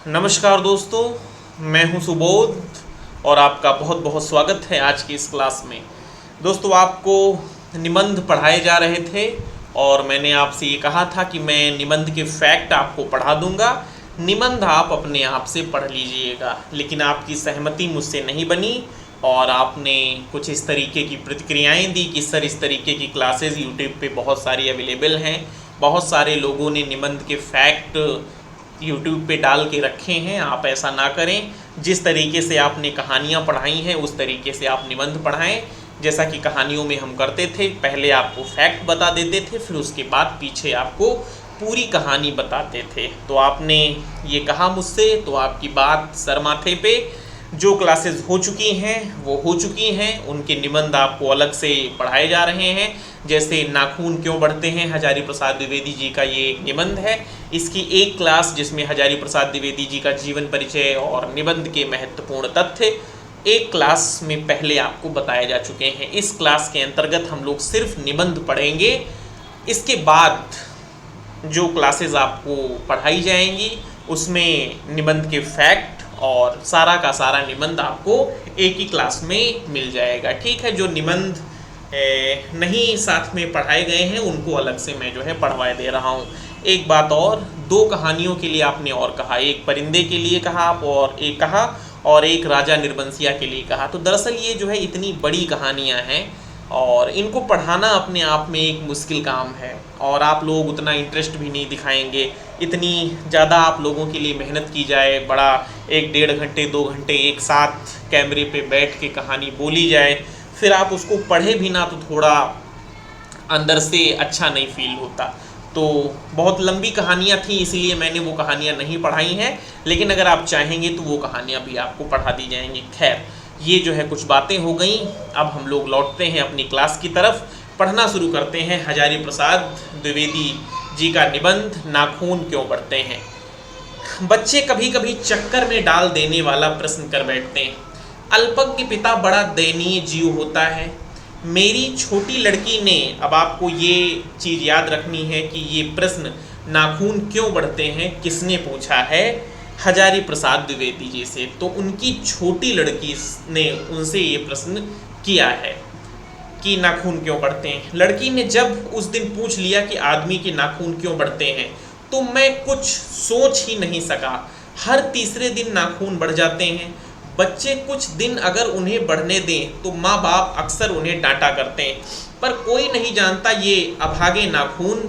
नमस्कार दोस्तों, मैं हूं सुबोध और आपका बहुत बहुत स्वागत है आज की इस क्लास में। दोस्तों, आपको निबंध पढ़ाए जा रहे थे और मैंने आपसे ये कहा था कि मैं निबंध के फैक्ट आपको पढ़ा दूंगा। निबंध आप अपने आप से पढ़ लीजिएगा, लेकिन आपकी सहमति मुझसे नहीं बनी और आपने कुछ इस तरीके की प्रतिक्रियाएं दी कि सर इस तरीके की क्लासेस यूट्यूब पे बहुत सारी अवेलेबल हैं। बहुत सारे लोगों ने निबंध के फैक्ट यूट्यूब पे डाल के रखे हैं, आप ऐसा ना करें। जिस तरीके से आपने कहानियाँ पढ़ाई हैं उस तरीके से आप निबंध पढ़ाएं। जैसा कि कहानियों में हम करते थे, पहले आपको फैक्ट बता देते थे, फिर उसके बाद पीछे आपको पूरी कहानी बताते थे। तो आपने ये कहा मुझसे, तो आपकी बात सर माथे पे। जो क्लासेस हो चुकी हैं वो हो चुकी हैं, उनके निबंध आपको अलग से पढ़ाए जा रहे हैं। जैसे नाखून क्यों बढ़ते हैं, हजारी प्रसाद द्विवेदी जी का ये एक निबंध है। इसकी एक क्लास जिसमें हजारी प्रसाद द्विवेदी जी का जीवन परिचय और निबंध के महत्वपूर्ण तथ्य एक क्लास में पहले आपको बताए जा चुके हैं। इस क्लास के अंतर्गत हम लोग सिर्फ निबंध पढ़ेंगे। इसके बाद जो क्लासेस आपको पढ़ाई जाएंगी उसमें निबंध के फैक्ट और सारा का सारा निबंध आपको एक ही क्लास में मिल जाएगा। ठीक है, जो निबंध नहीं साथ में पढ़ाए गए हैं उनको अलग से मैं जो है पढ़वा दे रहा हूँ। एक बात और, दो कहानियों के लिए आपने और कहा, एक परिंदे के लिए कहा आप और एक राजा निर्बंसिया के लिए कहा। तो दरअसल ये जो है इतनी बड़ी कहानियाँ हैं और इनको पढ़ाना अपने आप में एक मुश्किल काम है और आप लोग उतना इंटरेस्ट भी नहीं दिखाएंगे। इतनी ज़्यादा आप लोगों के लिए मेहनत की जाए, बड़ा 1-1.5 घंटे 2 घंटे एक साथ कैमरे पे बैठ के कहानी बोली जाए, फिर आप उसको पढ़े भी ना तो थोड़ा अंदर से अच्छा नहीं फील होता। तो बहुत लंबी कहानियाँ थी, इसीलिए मैंने वो कहानियाँ नहीं पढ़ाई हैं, लेकिन अगर आप चाहेंगे तो वो कहानियाँ भी आपको पढ़ा दी जाएंगी। खैर, ये जो है कुछ बातें हो गई। अब हम लोग लौटते हैं अपनी क्लास की तरफ, पढ़ना शुरू करते हैं हजारी प्रसाद द्विवेदी जी का निबंध नाखून क्यों बढ़ते हैं। बच्चे कभी कभी चक्कर में डाल देने वाला प्रश्न कर बैठते हैं। अल्पज्ञ पिता बड़ा दयनीय जीव होता है। मेरी छोटी लड़की ने, अब आपको ये चीज़ याद रखनी है कि ये प्रश्न नाखून क्यों बढ़ते हैं किसने पूछा है, हजारी प्रसाद द्विवेदी जी से। तो उनकी छोटी लड़की ने उनसे ये प्रश्न किया है कि नाखून क्यों बढ़ते हैं। लड़की ने जब उस दिन पूछ लिया कि आदमी के नाखून क्यों बढ़ते हैं तो मैं कुछ सोच ही नहीं सका। हर तीसरे दिन नाखून बढ़ जाते हैं। बच्चे कुछ दिन अगर उन्हें बढ़ने दें तो माँ बाप अक्सर उन्हें डांटा करते हैं, पर कोई नहीं जानता ये अभागे नाखून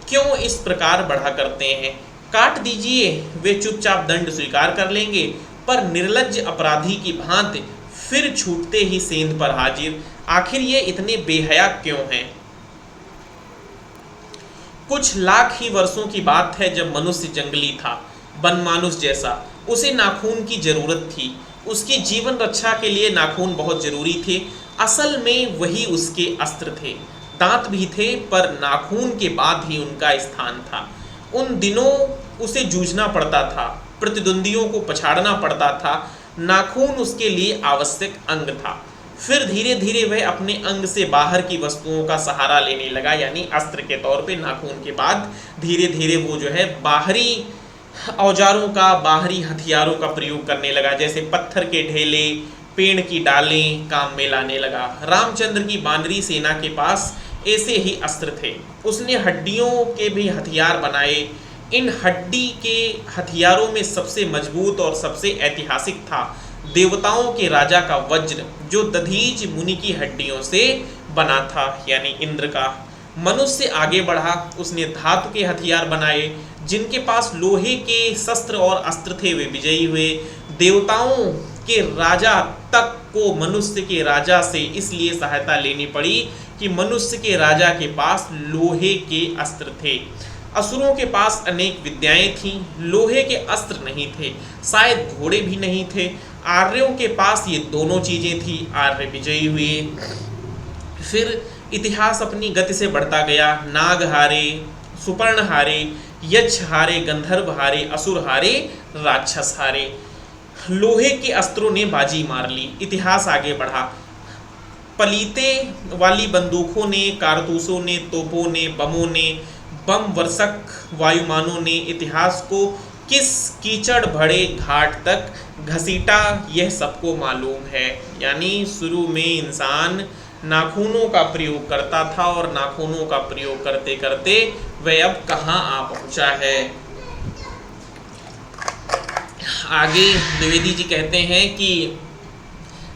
क्यों इस प्रकार बढ़ा करते हैं। काट दीजिए, वे चुपचाप दंड स्वीकार कर लेंगे, पर निर्लज्ज अपराधी की भांति फिर छूटते ही सेंध पर हाजिर। आखिर ये इतने बेहया क्यों हैं। कुछ लाख ही वर्षों की बात है जब मनुष्य जंगली था, बनमानुष जैसा। उसे नाखून की जरूरत थी। उसकी जीवन रक्षा के लिए नाखून बहुत जरूरी थे। असल में वही उसके अस्त्र थे। दांत भी थे, पर नाखून के बाद ही उनका स्थान था। उन दिनों उसे जूझना पड़ता था, प्रतिद्वंदियों को पछाड़ना पड़ता था। नाखून उसके लिए आवश्यक अंग था। फिर धीरे धीरे वह अपने अंग से बाहर की वस्तुओं का सहारा लेने लगा, यानी अस्त्र के तौर पे नाखून के बाद धीरे धीरे वो जो है बाहरी औजारों का, बाहरी हथियारों का प्रयोग करने लगा। जैसे पत्थर के ढेले, पेड़ की डालें काम में लाने लगा। रामचंद्र की बानरी सेना के पास ऐसे ही अस्त्र थे। उसने हड्डियों के भी हथियार बनाए। इन हड्डी के हथियारों में सबसे मजबूत और सबसे ऐतिहासिक था देवताओं के राजा का वज्र, जो दधीच मुनि की हड्डियों से बना था, यानी इंद्र का। मनुष्य आगे बढ़ा, उसने धातु के हथियार बनाए। जिनके पास लोहे के शस्त्र और अस्त्र थे वे विजयी हुए। देवताओं के राजा तक को मनुष्य के राजा से इसलिए सहायता लेनी पड़ी कि मनुष्य के राजा के पास लोहे के अस्त्र थे। असुरों के पास अनेक विद्याएं थीं, लोहे के अस्त्र नहीं थे, शायद घोड़े भी नहीं थे। आर्यों के पास ये दोनों चीजें थी, आर्य विजयी हुए। फिर इतिहास अपनी गति से बढ़ता गया। नाग हारे, सुपर्ण हारे, यक्ष हारे, गंधर्व हारे, असुर हारे, राक्षस हारे। लोहे के अस्त्रों ने बाजी मार ली, इतिहास आगे बढ़ा। पलीते वाली बंदूकों ने, कारतूसों ने, तोपों ने, बमों ने, बम वर्षक वायुमानों ने इतिहास को किस कीचड़ भरे घाट तक घसीटा यह सबको मालूम है। यानी शुरू में इंसान नाखूनों का प्रयोग करता था और नाखूनों का प्रयोग करते करते वह अब कहाँ आ पहुँचा है। आगे द्विवेदी जी कहते हैं कि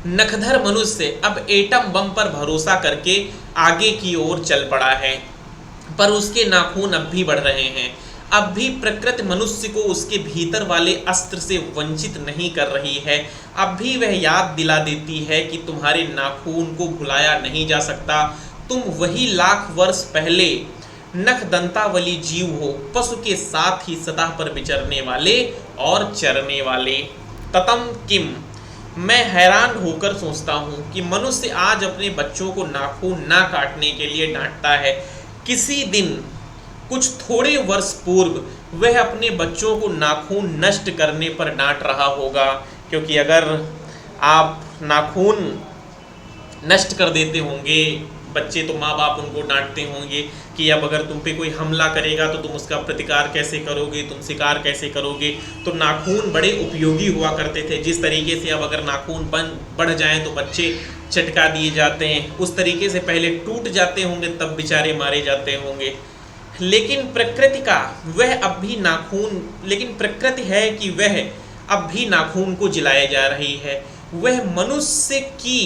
नखधर मनुष्य अब एटम बम पर भरोसा करके आगे की ओर चल पड़ा है, पर उसके नाखून अब भी बढ़ रहे हैं। अब भी प्रकृति मनुष्य को उसके भीतर वाले अस्त्र से वंचित नहीं कर रही है। अब भी वह याद दिला देती है कि तुम्हारे नाखून को भुलाया नहीं जा सकता। तुम वही लाख वर्ष पहले नखदंतावली जीव हो, पशु के साथ ही सतह पर विचरने वाले और चरने वाले। ततम किम, मैं हैरान होकर सोचता हूँ कि मनुष्य आज अपने बच्चों को नाखून ना काटने के लिए डांटता है। किसी दिन कुछ थोड़े वर्ष पूर्व वह अपने बच्चों को नाखून नष्ट करने पर डांट रहा होगा, क्योंकि अगर आप नाखून नष्ट कर देते होंगे बच्चे, तो माँ बाप उनको डांटते होंगे कि अब अगर तुम पे कोई हमला करेगा तो तुम उसका प्रतिकार कैसे करोगे, तुम शिकार कैसे करोगे। तो नाखून बड़े उपयोगी हुआ करते थे। जिस तरीके से अब अगर नाखून बढ़ जाएं तो बच्चे चटका दिए जाते हैं, उस तरीके से पहले टूट जाते होंगे तब बेचारे मारे जाते होंगे। लेकिन प्रकृति का वह अब भी नाखून, लेकिन प्रकृति है कि वह अब भी नाखून को जलाए जा रही है। वह मनुष्य की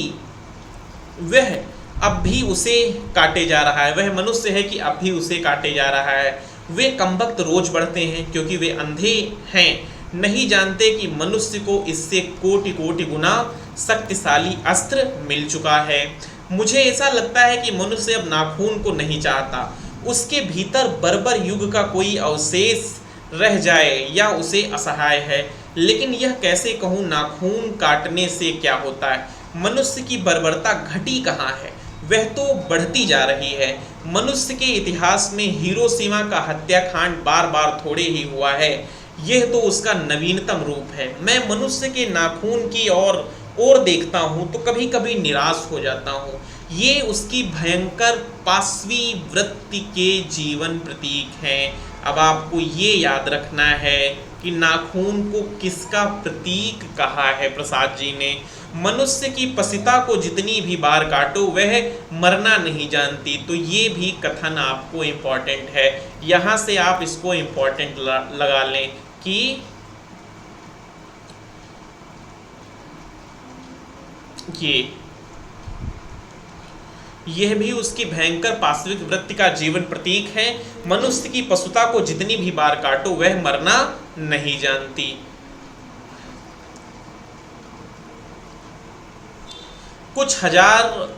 वह अब भी उसे काटे जा रहा है। वह मनुष्य है कि अब भी उसे काटे जा रहा है। वे कमबख्त रोज बढ़ते हैं क्योंकि वे अंधे हैं, नहीं जानते कि मनुष्य को इससे कोटि कोटि गुना शक्तिशाली अस्त्र मिल चुका है। मुझे ऐसा लगता है कि मनुष्य अब नाखून को नहीं चाहता। उसके भीतर बर्बर युग का कोई अवशेष रह जाए या उसे असहाय है। लेकिन यह कैसे कहूँ, नाखून काटने से क्या होता है? मनुष्य की बर्बरता घटी कहाँ है? वह तो बढ़ती जा रही है। मनुष्य के इतिहास में हिरोशिमा का हत्याकांड बार बार थोड़े ही हुआ है। यह तो उसका नवीनतम रूप है। मैं मनुष्य के नाखून की ओर देखता हूँ तो कभी कभी निराश हो जाता हूँ। ये उसकी भयंकर पाशवी वृत्ति के जीवन प्रतीक हैं। अब आपको ये याद रखना है कि नाखून को किसका प्रतीक कहा है प्रसाद जी ने। मनुष्य की पसिता को जितनी भी बार काटो वह मरना नहीं जानती। तो ये भी कथन आपको इम्पोर्टेंट है, यहाँ से आप इसको इम्पोर्टेंट लगा लें कि यह भी उसकी भयंकर पाशविक वृत्ति का जीवन प्रतीक है। मनुष्य की पशुता को जितनी भी बार काटो वह मरना नहीं जानती। कुछ हजार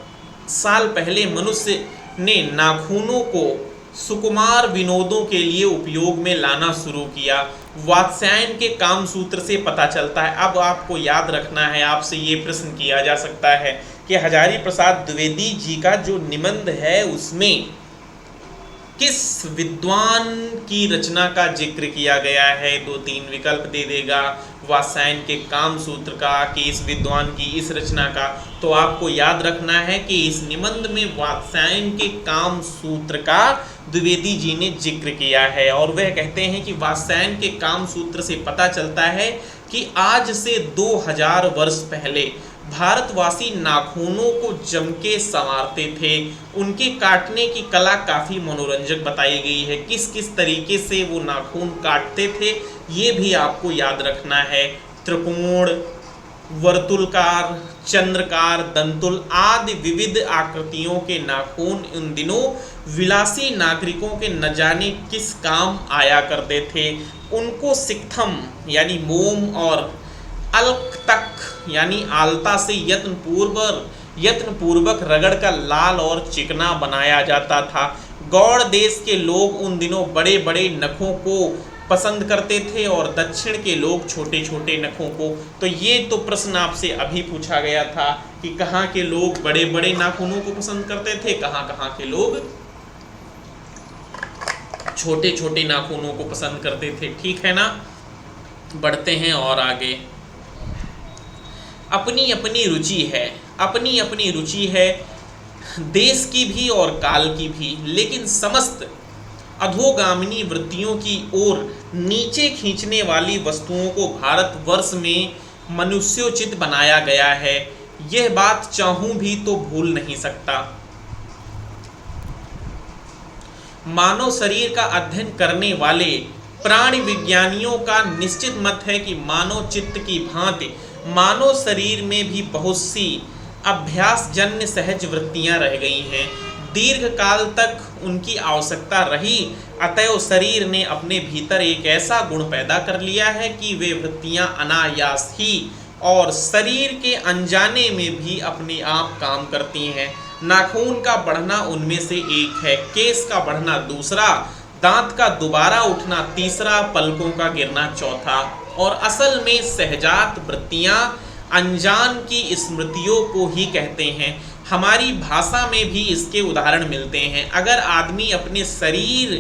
साल पहले मनुष्य ने नाखूनों को सुकुमार विनोदों के लिए उपयोग में लाना शुरू किया। वात्स्यायन के कामसूत्र से पता चलता है। अब आपको याद रखना है, आपसे ये प्रश्न किया जा सकता है कि हजारी प्रसाद द्विवेदी जी का जो निबंध है उसमें किस विद्वान की रचना का जिक्र किया गया है। 2-3 विकल्प दे देगा, वात्स्यायन के कामसूत्र का, कि इस विद्वान की इस रचना का। तो आपको याद रखना है कि इस निबंध में वात्स्यायन के कामसूत्र का द्विवेदी जी ने जिक्र किया है। और वह कहते हैं कि वात्स्यायन के कामसूत्र से पता चलता है कि आज से 2000 वर्ष पहले भारतवासी नाखूनों को जम के संवारते थे। उनके काटने की कला काफ़ी मनोरंजक बताई गई है। किस किस तरीके से वो नाखून काटते थे ये भी आपको याद रखना है। त्रिकोण, वर्तुलकार, चंद्रकार, दंतुल आदि विविध आकृतियों के नाखून उन दिनों विलासी नागरिकों के न जाने किस काम आया करते थे। उनको सिक्थम यानी मोम और अलक तक यानी आलता से यत्नपूर्वक रगड़ का लाल और चिकना बनाया जाता था। गौड़ देश के लोग उन दिनों बड़े बड़े नखों को पसंद करते थे और दक्षिण के लोग छोटे छोटे नखों को। तो ये तो प्रश्न आपसे अभी पूछा गया था कि कहाँ के लोग बड़े बड़े नाखूनों को पसंद करते थे, कहाँ कहाँ के लोग छोटे छोटे नाखूनों को पसंद करते थे। ठीक है ना, बढ़ते हैं और आगे। अपनी अपनी रुचि है, अपनी अपनी रुचि है, देश की भी और काल की भी, लेकिन समस्त अधोगामिनी वृत्तियों की ओर नीचे खींचने वाली वस्तुओं को भारतवर्ष में मनुष्योचित बनाया गया है। यह बात चाहूं भी तो भूल नहीं सकता। मानव शरीर का अध्ययन करने वाले प्राणी विज्ञानियों का निश्चित मत है कि मानव चित्त की भांति मानव शरीर में भी बहुत सी अभ्यासजन्य सहज वृत्तियां रह गई हैं। दीर्घ काल तक उनकी आवश्यकता रही, अतएव शरीर ने अपने भीतर एक ऐसा गुण पैदा कर लिया है कि वे वृत्तियां अनायास ही और शरीर के अनजाने में भी अपने आप काम करती हैं। नाखून का बढ़ना उनमें से एक है, केस का बढ़ना दूसरा, दांत का दोबारा उठना तीसरा, पलकों का गिरना चौथा। और असल में सहजात वृत्तियां अनजान की स्मृतियों को ही कहते हैं। हमारी भाषा में भी इसके उदाहरण मिलते हैं। अगर आदमी अपने शरीर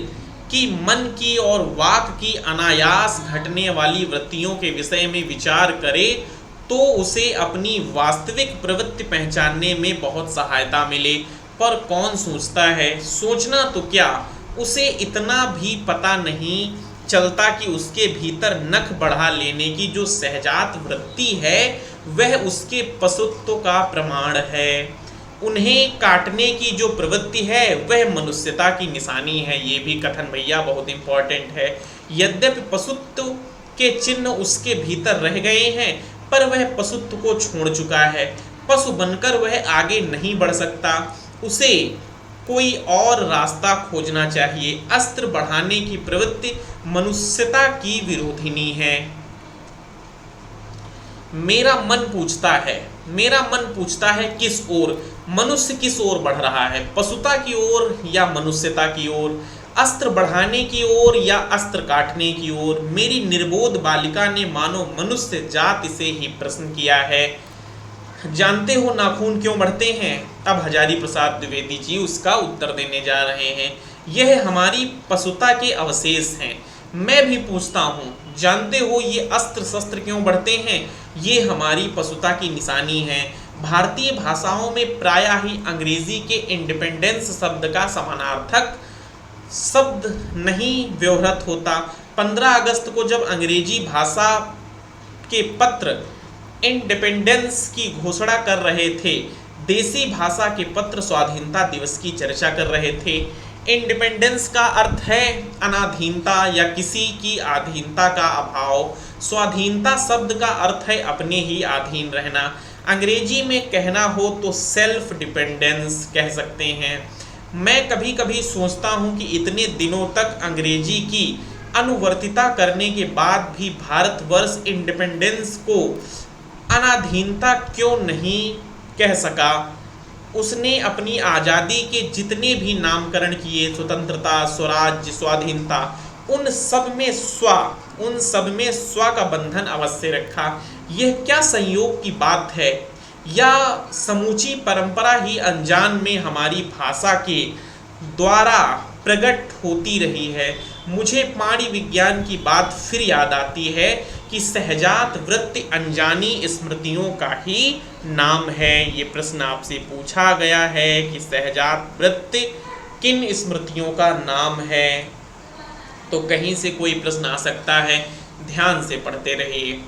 की, मन की और वाक की अनायास घटने वाली वृत्तियों के विषय में विचार करे तो उसे अपनी वास्तविक प्रवृत्ति पहचानने में बहुत सहायता मिले। पर कौन सोचता है? सोचना तो क्या, उसे इतना भी पता नहीं चलता कि उसके भीतर नख बढ़ा लेने की जो सहजात वृत्ति है वह उसके पशुत्व का प्रमाण है। उन्हें काटने की जो प्रवृत्ति है वह मनुष्यता की निशानी है। ये भी कथन भैया बहुत इंपॉर्टेंट है। यद्यपि पशुत्व के चिन्ह उसके भीतर रह गए हैं पर वह पशुत्व को छोड़ चुका है। पशु बनकर वह आगे नहीं बढ़ सकता, उसे कोई और रास्ता खोजना चाहिए। अस्त्र बढ़ाने की प्रवृत्ति मनुष्यता की विरोधिनी है। मेरा मन पूछता है किस ओर? मनुष्य किस ओर बढ़ रहा है? पशुता की ओर या मनुष्यता की ओर? अस्त्र बढ़ाने की ओर या अस्त्र काटने की ओर? मेरी निर्बोध बालिका ने मानो मनुष्य जाति से ही प्रश्न किया है। जानते हो नाखून क्यों बढ़ते हैं? अब हजारी प्रसाद द्विवेदी जी उसका उत्तर देने जा रहे हैं। यह हमारी पशुता के अवशेष हैं। मैं भी पूछता हूँ, जानते हो ये अस्त्र शस्त्र क्यों बढ़ते हैं? ये हमारी पशुता की निशानी है। भारतीय भाषाओं में प्रायः ही अंग्रेजी के इंडिपेंडेंस शब्द का समानार्थक शब्द नहीं व्यवहृत होता। 15 अगस्त को जब अंग्रेजी भाषा के पत्र इंडिपेंडेंस की घोषणा कर रहे थे, देसी भाषा के पत्र स्वाधीनता दिवस की चर्चा कर रहे थे। इंडिपेंडेंस का अर्थ है अनाधीनता या किसी की अधीनता का अभाव। स्वाधीनता शब्द का अर्थ है अपने ही अधीन रहना। अंग्रेजी में कहना हो तो सेल्फ डिपेंडेंस कह सकते हैं। मैं कभी कभी सोचता हूँ कि इतने दिनों तक अंग्रेजी की अनुवर्तिता करने के बाद भी भारतवर्ष इंडिपेंडेंस को अनाधीनता क्यों नहीं कह सका। उसने अपनी आज़ादी के जितने भी नामकरण किए, स्वतंत्रता, स्वराज्य, स्वाधीनता, उन सब में स्व का बंधन अवश्य रखा। यह क्या संयोग की बात है, या समूची परंपरा ही अनजान में हमारी भाषा के द्वारा प्रकट होती रही है। मुझे प्राणी विज्ञान की बात फिर याद आती है कि सहजात वृत्ति अनजानी स्मृतियों का ही नाम है। ये प्रश्न आपसे पूछा गया है कि सहजात वृत्ति किन स्मृतियों का नाम है। तो कहीं से कोई प्रश्न आ सकता है, ध्यान से पढ़ते रहिए।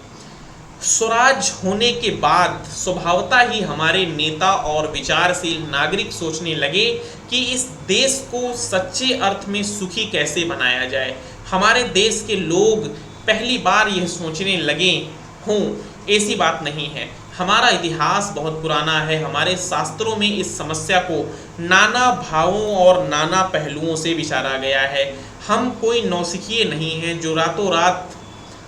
स्वराज होने के बाद स्वभावता ही हमारे नेता और विचारशील नागरिक सोचने लगे कि इस देश को सच्चे अर्थ में सुखी कैसे बनाया जाए। हमारे देश के लोग पहली बार यह सोचने लगे हों, ऐसी बात नहीं है। हमारा इतिहास बहुत पुराना है। हमारे शास्त्रों में इस समस्या को नाना भावों और नाना पहलुओं से विचारा गया है। हम कोई नौसिखिए नहीं हैं जो रातों रात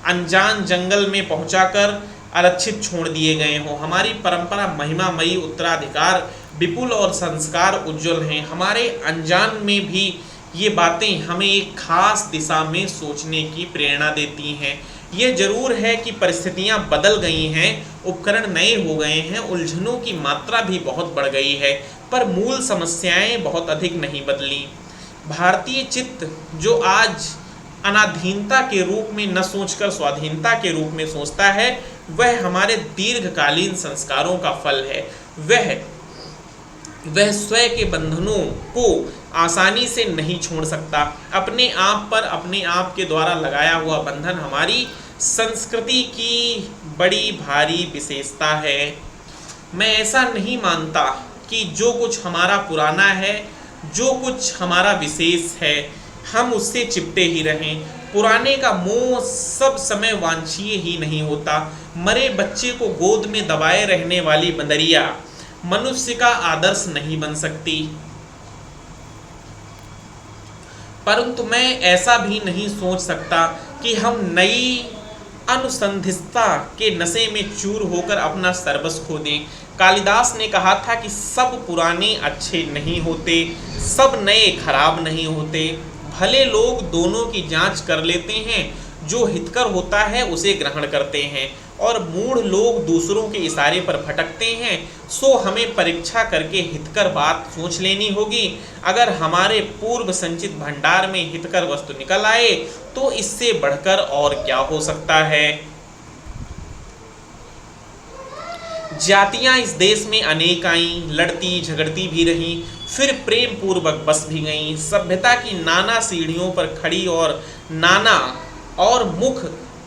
अनजान जंगल में पहुंचाकर आरक्षित छोड़ दिए गए हों। हमारी परंपरा महिमामयी, उत्तराधिकार विपुल और संस्कार उज्जवल हैं। हमारे अनजान में भी ये बातें हमें एक खास दिशा में सोचने की प्रेरणा देती हैं। ये जरूर है कि परिस्थितियां बदल गई हैं, उपकरण नए हो गए हैं, उलझनों की मात्रा भी बहुत बढ़ गई है, पर मूल समस्याएं बहुत अधिक नहीं बदली। भारतीय चित्त जो आज अनाधीनता के रूप में न सोचकर स्वाधीनता के रूप में सोचता है, वह हमारे दीर्घकालीन संस्कारों का फल है। वह वह स्वयं के बंधनों को आसानी से नहीं छोड़ सकता। अपने आप पर अपने आप के द्वारा लगाया हुआ बंधन हमारी संस्कृति की बड़ी भारी विशेषता है। मैं ऐसा नहीं मानता कि जो कुछ हमारा पुराना है, जो कुछ हमारा विशेष है, हम उससे चिपटे ही रहें। पुराने का मोह सब समय वांछनीय ही नहीं होता। मरे बच्चे को गोद में दबाए रहने वाली बंदरिया मनुष्य का आदर्श नहीं बन सकती। परंतु मैं ऐसा भी नहीं सोच सकता कि हम नई अनुसंधित्सा के नशे में चूर होकर अपना सर्वस्व खो दें। कालिदास ने कहा था कि सब पुराने अच्छे नहीं होते, सब नए खराब नहीं होते। भले लोग दोनों की जांच कर लेते हैं, जो हितकर होता है उसे ग्रहण करते हैं, और मूढ़ लोग दूसरों के इशारे पर भटकते हैं। सो हमें परीक्षा करके हितकर बात सोच लेनी होगी। अगर हमारे पूर्व संचित भंडार में हितकर वस्तु निकल आए तो इससे बढ़कर और क्या हो सकता है। जातियां इस देश में अनेक आईं, लड़ती झगड़ती भी रहीं, फिर प्रेम पूर्वक बस भी गईं। सभ्यता की नाना सीढ़ियों पर खड़ी और नाना और मुख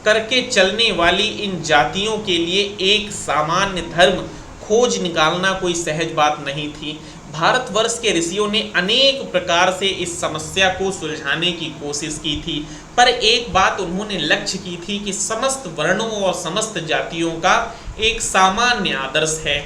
करके चलने वाली इन जातियों के लिए एक सामान्य धर्म खोज निकालना कोई सहज बात नहीं थी। भारतवर्ष के ऋषियों ने अनेक प्रकार से इस समस्या को सुलझाने की कोशिश की थी, पर एक बात उन्होंने लक्ष्य की थी कि समस्त वर्णों और समस्त जातियों का एक सामान्य आदर्श है,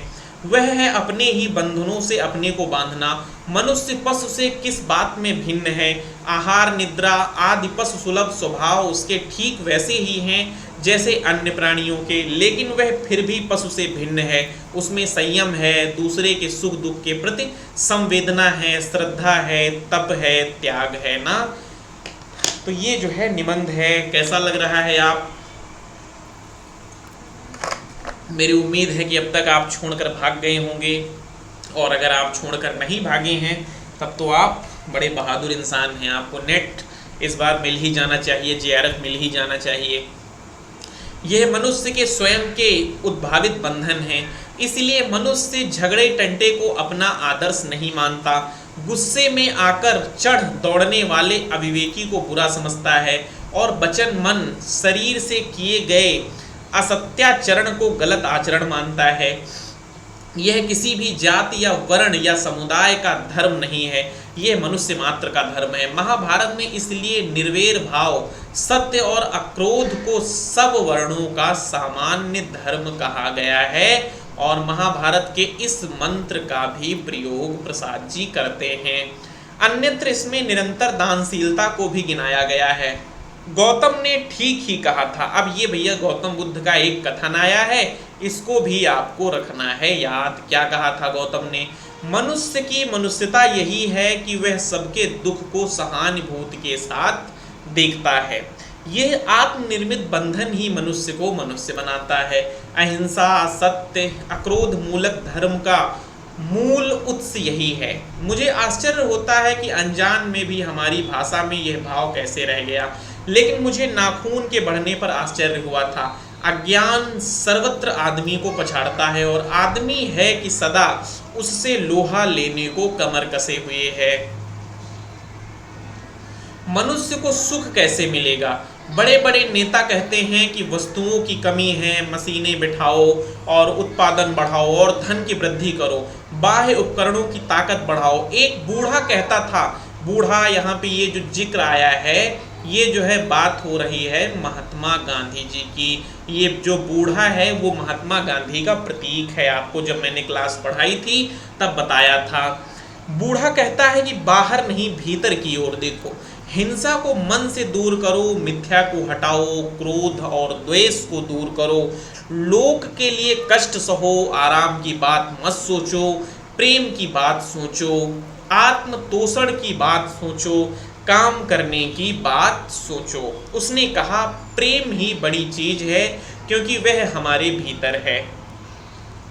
वह है अपने ही बंधनों से अपने को बांधना। मनुष्य पशु से किस बात में भिन्न है? आहार निद्रा आदि पशु सुलभ स्वभाव उसके ठीक वैसे ही हैं जैसे अन्य प्राणियों के, लेकिन वह फिर भी पशु से भिन्न है। उसमें संयम है, दूसरे के सुख दुख के प्रति संवेदना है, श्रद्धा है, तप है, त्याग है ना। तो ये जो है निबंध है, कैसा लग रहा है आप? मेरी उम्मीद है कि अब तक आप छोड़कर भाग गए होंगे, और अगर आप छोड़कर नहीं भागे हैं तब तो आप बड़े बहादुर इंसान हैं। आपको नेट इस बार मिल ही जाना चाहिए, JRF मिल ही जाना चाहिए। यह मनुष्य के स्वयं के उद्भावित बंधन हैं, इसलिए मनुष्य झगड़े टंटे को अपना आदर्श नहीं मानता। गुस्से में आकर चढ़ दौड़ने वाले अविवेकी को बुरा समझता है, और वचन मन शरीर से किए गए असत्याचरण को गलत आचरण मानता है। यह किसी भी जाति या वर्ण या समुदाय का धर्म नहीं है, यह मनुष्य मात्र का धर्म है। महाभारत में इसलिए निर्वैर भाव, सत्य और अक्रोध को सब वर्णों का सामान्य धर्म कहा गया है, और महाभारत के इस मंत्र का भी प्रयोग प्रसाद जी करते हैं। अन्यत्र इसमें निरंतर दानशीलता को भी गिनाया गया है। गौतम ने ठीक ही कहा था। अब ये भैया गौतम बुद्ध का एक कथन आया है, इसको भी आपको रखना है याद। क्या कहा था गौतम ने? मनुष्य की मनुष्यता यही है कि वह सबके दुख को सहानुभूति के साथ देखता है। यह आत्मनिर्मित बंधन ही मनुष्य को मनुष्य बनाता है। अहिंसा, सत्य, अक्रोध मूलक धर्म का मूल उत्स यही है। मुझे आश्चर्य होता है कि अनजान में भी हमारी भाषा में यह भाव कैसे रह गया, लेकिन मुझे नाखून के बढ़ने पर आश्चर्य हुआ था। अज्ञान सर्वत्र आदमी को पछाड़ता है, और आदमी है कि सदा उससे लोहा लेने को कमर कसे हुए है। मनुष्य को सुख कैसे मिलेगा? बड़े बड़े नेता कहते हैं कि वस्तुओं की कमी है, मशीनें बिठाओ और उत्पादन बढ़ाओ और धन की वृद्धि करो, बाह्य उपकरणों की ताकत बढ़ाओ। एक बूढ़ा कहता था, बूढ़ा यहाँ पे ये जो जिक्र आया है, ये जो है बात हो रही है महात्मा गांधी जी की। ये जो बूढ़ा है वो महात्मा गांधी का प्रतीक है। आपको जब मैंने क्लास पढ़ाई थी तब बताया था। बूढ़ा कहता है कि बाहर नहीं भीतर की ओर देखो, हिंसा को मन से दूर करो, मिथ्या को हटाओ, क्रोध और द्वेष को दूर करो, लोक के लिए कष्ट सहो, आराम की बात मत सोचो, प्रेम की बात सोचो, आत्मतोषण की बात सोचो, काम करने की बात सोचो। उसने कहा प्रेम ही बड़ी चीज है, क्योंकि वह हमारे भीतर है।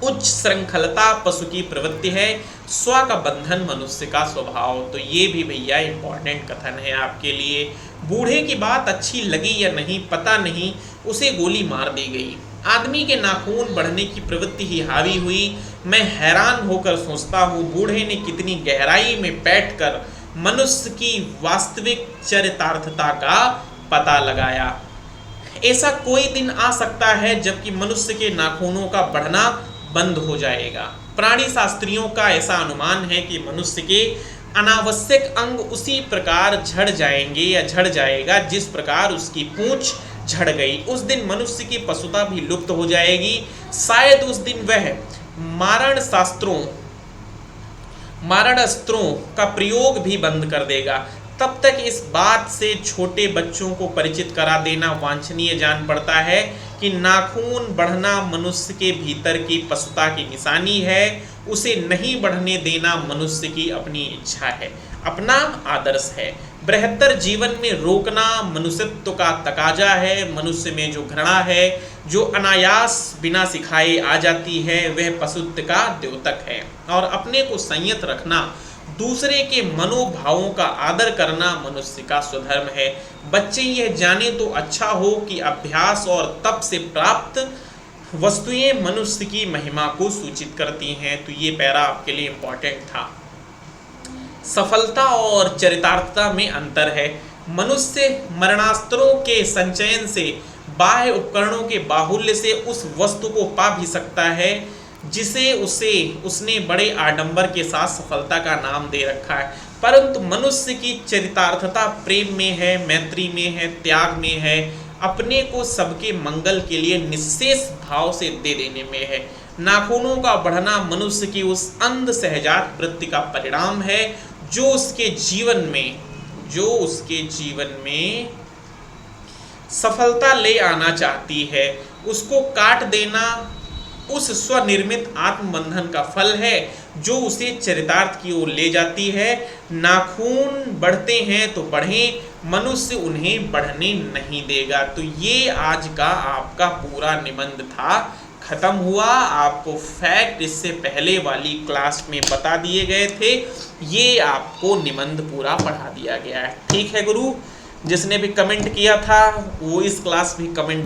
उच्च श्रृंखलता पशु की प्रवृत्ति है, स्व का बंधन मनुष्य का स्वभाव। तो ये भी भैया इंपॉर्टेंट कथन है आपके लिए। बूढ़े की बात अच्छी लगी या नहीं पता नहीं, उसे गोली मार दी गई। आदमी के नाखून बढ़ने की प्रवृत्ति ही हावी हुई, मैं हैरान होकर सोचता हूँ बूढ़े ने कितनी गहराई में बैठकर मनुष्य की वास्तविक चरितार्थता का पता लगाया। ऐसा कोई दिन आ सकता है जबकि मनुष्य के नाखूनों का बढ़ना बंद हो जाएगा। प्राणी शास्त्रियों का ऐसा अनुमान है कि मनुष्य के अनावश्यक अंग उसी प्रकार झड़ जाएंगे या झड़ जाएगा जिस प्रकार उसकी पूंछ झड़ गई। उस दिन मनुष्य की पशुता भी लुप्त हो जाएगी। शायद उस दिन वह मारणास्त्रों का प्रयोग भी बंद कर देगा। तब तक इस बात से छोटे बच्चों को परिचित करा देना वांछनीय जान पड़ता है कि नाखून बढ़ना मनुष्य के भीतर की पशुता की निशानी है। उसे नहीं बढ़ने देना मनुष्य की अपनी इच्छा है, अपना आदर्श है। बृहत्तर जीवन में रोकना मनुष्यत्व का तकाजा है। मनुष्य में जो घृणा है, जो अनायास बिना सिखाए आ जाती है, वह पशुत्व का द्योतक है। और अपने को संयत रखना, दूसरे के मनोभावों का आदर करना मनुष्य का स्वधर्म है। बच्चे यह जाने तो अच्छा हो कि अभ्यास और तप से प्राप्त वस्तुएं मनुष्य की महिमा को सूचित करती हैं। तो ये पैरा आपके लिए इंपॉर्टेंट था। सफलता और चरितार्थता में अंतर है। मनुष्य मरणास्त्रों के संचयन से, बाह्य उपकरणों के बाहुल्य से उस वस्तु को पा भी सकता है जिसे उसने बड़े आडंबर के साथ सफलता का नाम दे रखा है। परंतु मनुष्य की चरितार्थता प्रेम में है, मैत्री में है, त्याग में है, अपने को सबके मंगल के लिए निःशेष भाव से दे देने में है। नाखूनों का बढ़ना मनुष्य की उस अंध सहजात वृत्ति का परिणाम है जो उसके जीवन में सफलता ले आना चाहती है। उसको काट देना उस स्वनिर्मित आत्मबंधन का फल है जो उसे चरितार्थ की ओर ले जाती है। नाखून बढ़ते हैं तो बढ़ें, मनुष्य उन्हें बढ़ने नहीं देगा। तो ये आज का आपका पूरा निबंध था, खत्म हुआ। आपको फैक्ट इससे पहले वाली क्लास में बता दिए गए थे, ये आपको निबंध पूरा पढ़ा दिया गया है। ठीक है गुरु, जिसने भी कमेंट किया था वो इस क्लास में कमेंट